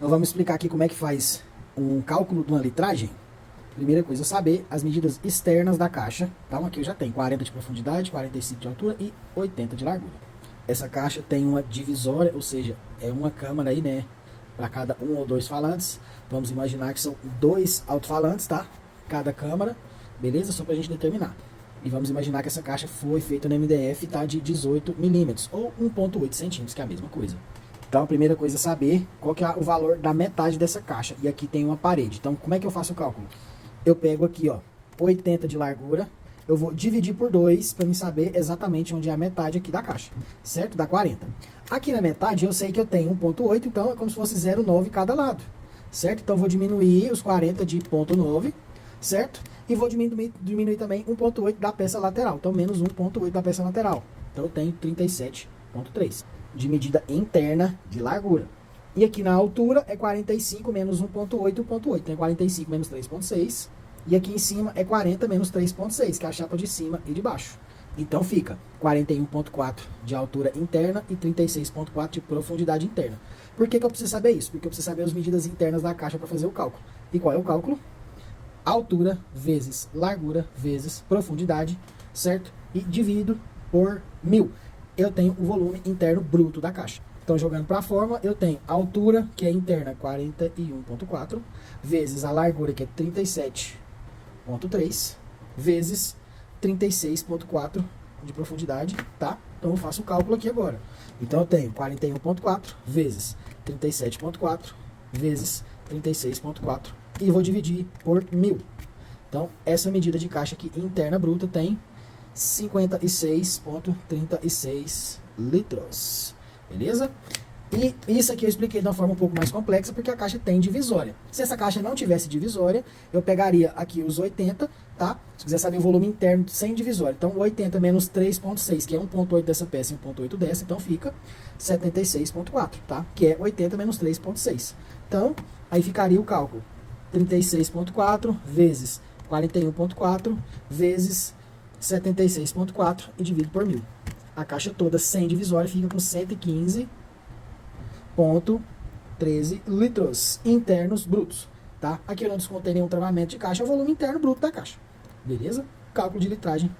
Então vamos explicar aqui como é que faz um cálculo de uma litragem. Primeira coisa, saber as medidas externas da caixa. Então aqui eu já tenho 40 de profundidade, 45 de altura e 80 de largura. Essa caixa tem uma divisória, ou seja, é uma câmara aí, né? Para cada um ou dois falantes. Vamos imaginar que são 2 alto-falantes, tá? Cada câmara, beleza? Só para a gente determinar. E vamos imaginar que essa caixa foi feita no MDF, tá? De 18 milímetros ou 1,8 centímetros, que é a mesma coisa. Então a primeira coisa é saber qual que é o valor da metade dessa caixa. E aqui tem uma parede. Então como é que eu faço o cálculo? Eu pego aqui, ó, 80 de largura. Eu vou dividir por 2 para me saber exatamente onde é a metade aqui da caixa, certo? Dá 40. Aqui na metade eu sei que eu tenho 1,8, então é como se fosse 0,9 cada lado, certo? Então eu vou diminuir os 40 de 0,9, certo? E vou diminuir também 1,8 da peça lateral, então menos 1,8 da peça lateral. Então eu tenho 37,3 de medida interna de largura. E aqui na altura é 45 menos 1,8, 1,8. Então é 45 menos 3,6. E aqui em cima é 40 menos 3,6, que é a chapa de cima e de baixo. Então fica 41,4 de altura interna e 36,4 de profundidade interna. Por que eu preciso saber isso? Porque eu preciso saber as medidas internas da caixa para fazer o cálculo. E qual é o cálculo? Altura vezes largura vezes profundidade, certo? E dividido por 1000. Eu tenho o volume interno bruto da caixa. Então, jogando para a fórmula, eu tenho a altura, que é interna, 41,4, vezes a largura, que é 37,3, vezes 36,4 de profundidade, tá? Então, eu faço o cálculo aqui agora. Então, eu tenho 41,4 vezes 37,4 vezes 36,4 e vou dividir por 1000. Então, essa medida de caixa aqui interna bruta tem 56,36 litros. Beleza? E isso aqui eu expliquei de uma forma um pouco mais complexa, porque a caixa tem divisória. Se essa caixa não tivesse divisória, eu pegaria aqui os 80, tá? Se quiser saber o volume interno sem divisória. Então, 80 menos 3,6, que é 1,8 dessa peça e 1,8 dessa, então fica 76,4, tá? Que é 80 menos 3,6. Então, aí ficaria o cálculo. 36,4 vezes 41,4 vezes 76,4 e dividido por 1000. A caixa toda sem divisória fica com 115,13 litros internos brutos, tá? Aqui eu não descontei nenhum travamento de caixa, é o volume interno bruto da caixa. Beleza? Cálculo de litragem